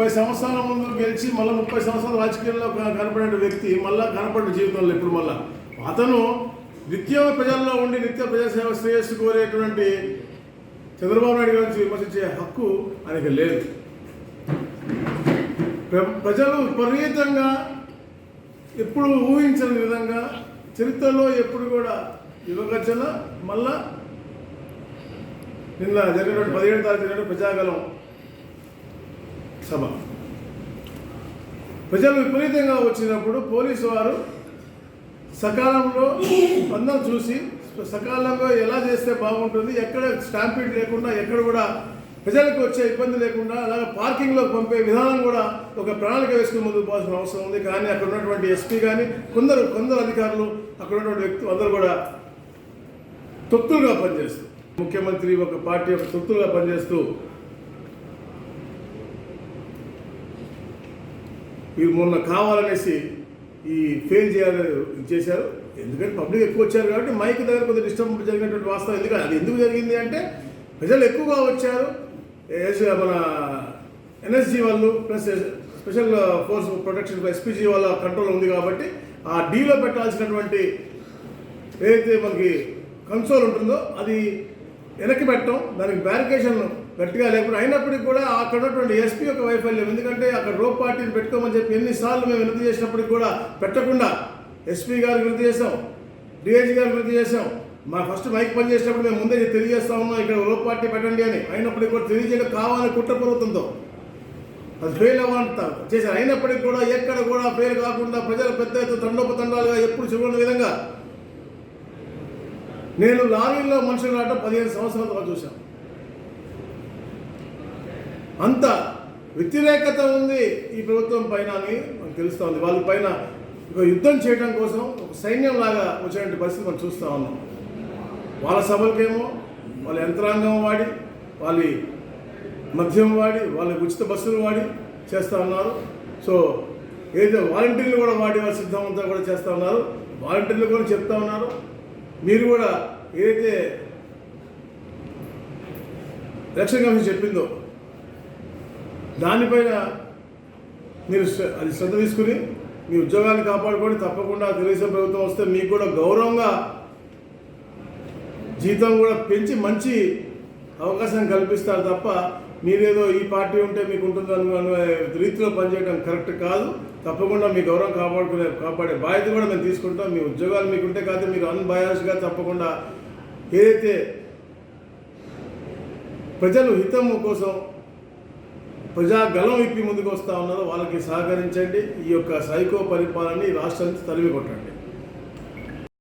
30 సంవత్సరాల ముందు గెలిచి మళ్ళీ 30 సంవత్సరాల రాజకీయాల్లో కనపడే వ్యక్తి మళ్ళీ కనపడే జీవితంలో ఇప్పుడు మళ్ళా అతను నిత్యం ప్రజల్లో ఉండి నిత్య ప్రజాసేవ శ్రేయస్సు కోరేటువంటి చంద్రబాబు నాయుడు గురించి విమర్శించే హక్కు ఆయనకి లేదు. ప్రజలు విపరీతంగా ఎప్పుడు ఊహించని విధంగా చరిత్రలో ఎప్పుడు కూడా యువగర్జన మళ్ళా నిన్న జరిగినటువంటి 17వ తారీఖు జరిగిన ప్రజాగలం సభ ప్రజలు విపరీతంగా వచ్చినప్పుడు పోలీసు వారు సకాలంలో అందరూ చూసి సకాలంలో ఎలా చేస్తే బాగుంటుంది, ఎక్కడ స్టాంపీడ్ లేకుండా ఎక్కడ కూడా ప్రజలకు వచ్చే ఇబ్బంది లేకుండా అలాగే పార్కింగ్లో పంపే విధానం కూడా ఒక ప్రణాళిక వేసుకుని ముందుకు పోవాల్సిన అవసరం ఉంది. కానీ అక్కడ ఉన్నటువంటి ఎస్పీ కానీ కొందరు అధికారులు అక్కడ ఉన్నటువంటి వ్యక్తులు అందరూ కూడా తొత్తులుగా పనిచేస్తూ ముఖ్యమంత్రి ఒక పార్టీ యొక్క తొత్తులుగా పనిచేస్తూ వీరు మొన్న కావాలనేసి ఈ ఫెయిల్ చేశారు. ఎందుకంటే పబ్లిక్ ఎక్కువ వచ్చారు కాబట్టి మైక్ దగ్గర కొద్దిగా డిస్టర్బ్ జరిగినటువంటి వాస్తవం. ఎందుకంటే అది ఎందుకు జరిగింది అంటే ప్రజలు ఎక్కువగా వచ్చారు. మన ఎన్ఎస్జీ వాళ్ళు plus special force protection SPG వాళ్ళ కంట్రోల్ ఉంది కాబట్టి ఆ డీలో పెట్టాల్సినటువంటి ఏదైతే మనకి కన్సోల్ ఉంటుందో అది వెనక్కి పెట్టడం, దానికి బ్యారికేషన్ గట్టిగా లేకుండా అయినప్పటికీ కూడా అక్కడ ఉన్నటువంటి ఎస్పీ యొక్క వైఫల్యం. ఎందుకంటే అక్కడ రోప్ పార్టీని పెట్టుకోమని చెప్పి ఎన్నిసార్లు మేము వినతి చేసినప్పటికి కూడా పెట్టకుండా ఎస్పీ గారు వినతి చేసాం, డిఐజీ గారు వినతి చేసాం. మా ఫస్ట్ మైక్ పని చేసినప్పుడు మేము ముందే తెలియజేస్తా ఉన్నాం ఇక్కడ రోప్ పార్టీ పెట్టండి అని. అయినప్పటికీ కూడా తెలియజేయడం కావాలని కుట్రపూర్వకంతో అది ఫెయిల్ అవ్వాలంట చేశారు. అయినప్పటికీ కూడా ఎక్కడ కూడా ఫెయిల్ కాకుండా ప్రజలు పెద్ద ఎత్తున తండోపతండాలుగా ఎప్పుడు చూడని విధంగా నేను లారీల్లో మనుషులు రావడం 15 సంవత్సరాలుగా చూశాను. అంత వ్యతిరేకత ఉంది ఈ ప్రభుత్వం పైన అని మనకు తెలుస్తూ ఉంది. వాళ్ళ పైన ఒక యుద్ధం చేయడం కోసం ఒక సైన్యం లాగా వచ్చినటువంటి పరిస్థితి మనం చూస్తూ ఉన్నాం. వాళ్ళ సభలకేమో వాళ్ళ యంత్రాంగం వాడి వాళ్ళ మద్యం వాడి వాళ్ళ ఉచిత బస్సులు వాడి చేస్తూ ఉన్నారు. సో ఏదైతే వాలంటీర్లు కూడా వాడి వాళ్ళ సిద్ధమంతా కూడా చేస్తూ ఉన్నారు. వాలంటీర్లు కూడా చెప్తా ఉన్నారు మీరు కూడా ఏదైతే ఎలక్షన్ కమిషన్ చెప్పిందో దానిపైన మీరు అది శ్రద్ధ తీసుకుని మీ ఉద్యోగాన్ని కాపాడుకొని తప్పకుండా తెలుగుదేశం ప్రభుత్వం వస్తే మీకు కూడా గౌరవంగా జీతం కూడా పెంచి మంచి అవకాశం కల్పిస్తారు తప్ప మీరేదో ఈ పార్టీ ఉంటే మీకు ఉంటుంది అనే రీతిలో పనిచేయడం కరెక్ట్ కాదు. తప్పకుండా మీ గౌరవం కాపాడే బాధ్యత కూడా మేము తీసుకుంటాం. మీ ఉద్యోగాలు మీకుంటే కాదు మీరు అన్బయాస్గా తప్పకుండా ఏదైతే ప్రజలు హితము కోసం ప్రజాగలం విప్పి ముందుకు వస్తూ ఉన్నారో వాళ్ళకి సహకరించండి. ఈ యొక్క సైకో పరిపాలనని రాష్ట్రం నుంచి తరిమి కొట్టండి.